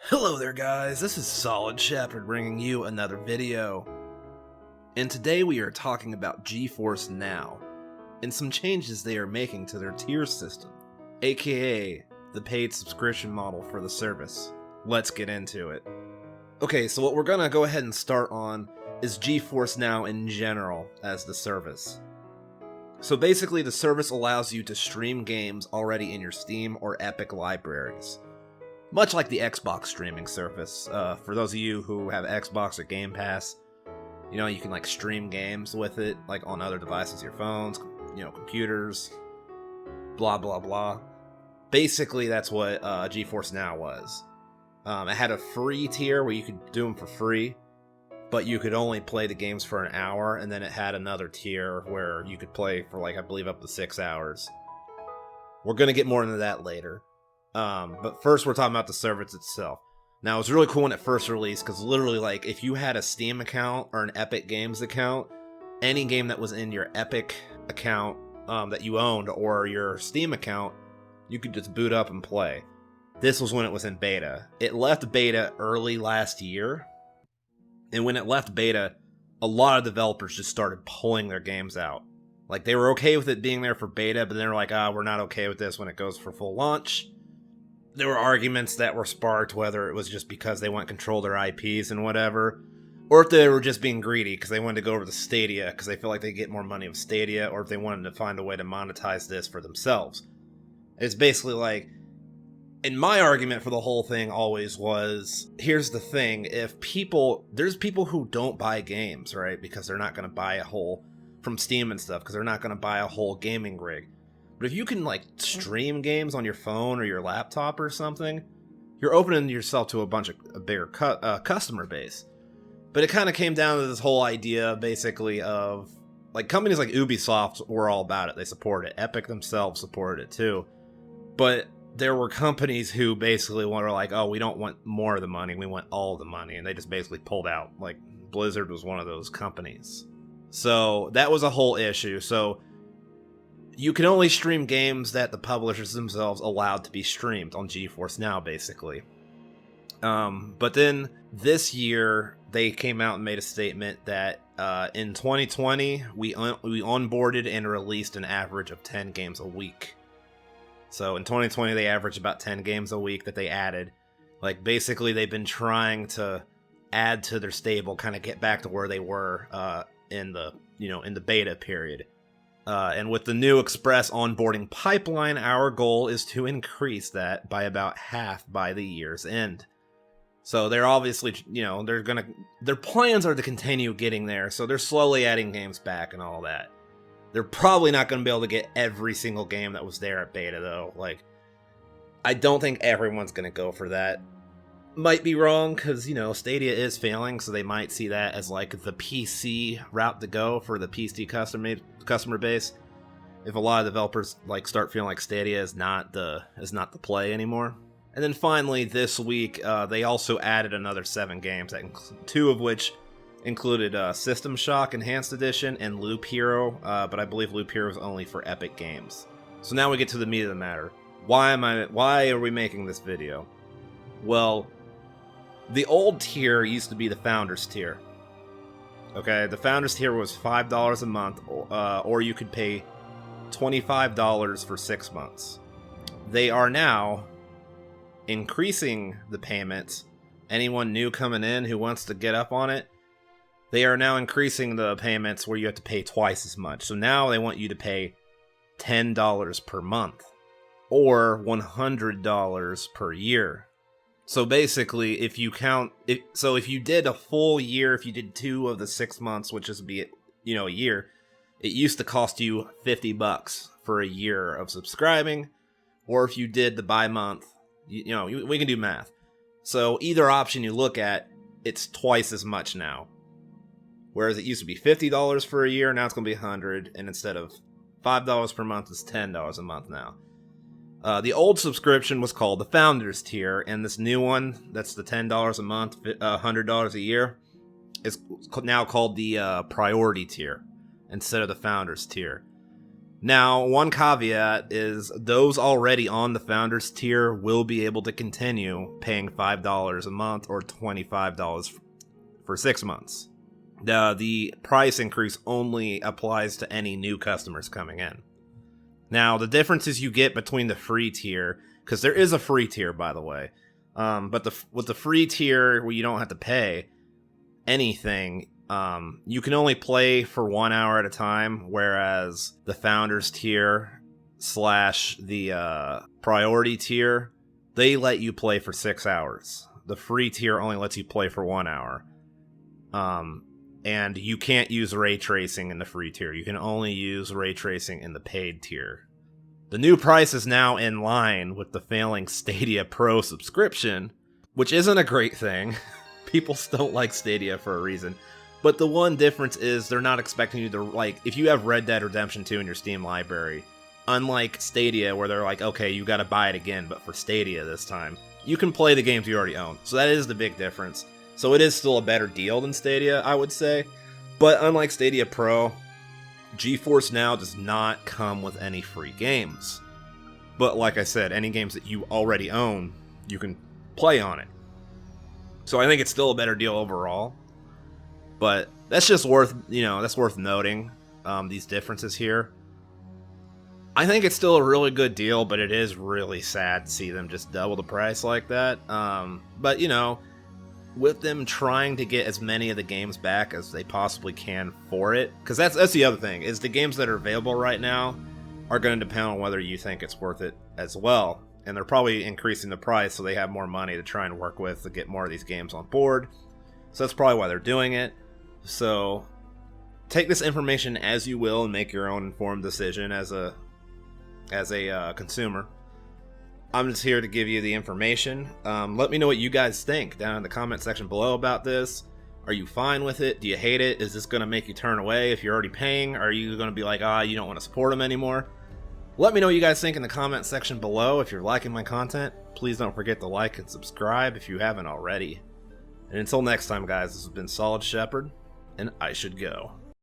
Hello there guys, this is Solid Shepard bringing you another video. And today we are talking about GeForce Now, and some changes they are making to their tier system, aka the paid subscription model for the service. Let's get into it. Okay, so what we're gonna go ahead and start on is GeForce Now in general as the service. So basically the service allows you to stream games already in your Steam or Epic libraries. Much like the Xbox streaming service. For those of you who have Xbox or Game Pass, you know, you can like stream games with it, like on other devices, your phones, you know, computers, blah blah blah. Basically, that's what GeForce Now was. It had a free tier where you could do them for free, but you could only play the games for an hour, and then it had another tier where you could play for like, I believe, up to 6 hours. We're gonna get more into that later. But first we're talking about the service itself. Now, it was really cool when it first released, because literally, like, if you had a Steam account or an Epic Games account, any game that was in your Epic account that you owned, or your Steam account, you could just boot up and play. This was when it was in beta. It left beta early last year, and when it left beta, a lot of developers just started pulling their games out. Like, they were okay with it being there for beta, but they were like, we're not okay with this when it goes for full launch. There were arguments that were sparked, whether it was just because they want to control their IPs and whatever, or if they were just being greedy because they wanted to go over to Stadia because they feel like they get more money with Stadia, or if they wanted to find a way to monetize this for themselves. It's basically like, and my argument for the whole thing always was, here's the thing, there's people who don't buy games, right, because they're not going to buy a whole, from Steam and stuff, because they're not going to buy a whole gaming rig. But if you can, like, stream games on your phone or your laptop or something, you're opening yourself to a bigger customer base. But it kind of came down to this whole idea, basically, of, like, companies like Ubisoft were all about it. They supported it. Epic themselves supported it, too. But there were companies who basically were like, oh, we don't want more of the money, we want all the money. And they just basically pulled out. Like, Blizzard was one of those companies. So that was a whole issue. So you can only stream games that the publishers themselves allowed to be streamed on GeForce Now, basically. But then this year, they came out and made a statement that in 2020, we onboarded and released an average of 10 games a week. So in 2020, they averaged about 10 games a week that they added. Like, basically, they've been trying to add to their stable, kind of get back to where they were in the beta period. And with the new Express onboarding pipeline, our goal is to increase that by about half by the year's end. So they're obviously, their plans are to continue getting there, so they're slowly adding games back and all that. They're probably not going to be able to get every single game that was there at beta, though. Like, I don't think everyone's going to go for that. Might be wrong, because, Stadia is failing, so they might see that as, like, the PC route to go for the PC customer base. If a lot of developers, like, start feeling like Stadia is not the play anymore. And then finally, this week, they also added another 7 games, 2 of which included System Shock Enhanced Edition and Loop Hero, but I believe Loop Hero is only for Epic Games. So now we get to the meat of the matter. Why are we making this video? Well, the old tier used to be the Founders tier. Okay, the Founders tier was $5 a month, or you could pay $25 for 6 months. They are now increasing the payments. Anyone new coming in who wants to get up on it, they are now increasing the payments where you have to pay twice as much. So now they want you to pay $10 per month, or $100 per year. So basically, if you did a full year, if you did 2 of the 6 months, which is a year, it used to cost you $50 for a year of subscribing. Or if you did the bi-month, we can do math. So either option you look at, it's twice as much now. Whereas it used to be $50 for a year, now it's going to be $100, and instead of $5 per month, it's $10 a month now. The old subscription was called the Founders tier, and this new one, that's the $10 a month, $100 a year, is now called the Priority tier instead of the Founders tier. Now, one caveat is those already on the Founders tier will be able to continue paying $5 a month or $25 for 6 months. The price increase only applies to any new customers coming in. Now, the differences you get between the free tier, because there is a free tier, by the way, but with the free tier where you don't have to pay anything, you can only play for 1 hour at a time, whereas the Founders tier / the Priority tier, they let you play for 6 hours. The free tier only lets you play for 1 hour. And you can't use ray tracing in the free tier. You can only use ray tracing in the paid tier. The new price is now in line with the failing Stadia Pro subscription, which isn't a great thing. People still like Stadia for a reason. But the one difference is they're not expecting you to, like, if you have Red Dead Redemption 2 in your Steam library, unlike Stadia where they're like, okay, you gotta buy it again, but for Stadia this time, you can play the games you already own. So that is the big difference. So it is still a better deal than Stadia, I would say. But unlike Stadia Pro, GeForce Now does not come with any free games. But like I said, any games that you already own, you can play on it. So I think it's still a better deal overall. But that's just worth, that's worth noting, these differences here. I think it's still a really good deal, but it is really sad to see them just double the price like that. But, with them trying to get as many of the games back as they possibly can for it, because that's the other thing, is the games that are available right now are going to depend on whether you think it's worth it as well. And they're probably increasing the price so they have more money to try and work with to get more of these games on board. So that's probably why they're doing it. So take this information as you will and make your own informed decision as a consumer. I'm just here to give you the information. Let me know what you guys think down in the comment section below about this. Are you fine with it? Do you hate it? Is this going to make you turn away if you're already paying? Are you going to be like, you don't want to support them anymore? Let me know what you guys think in the comment section below. If you're liking my content, please don't forget to like and subscribe if you haven't already. And until next time, guys, this has been Solid Shepard, and I should go.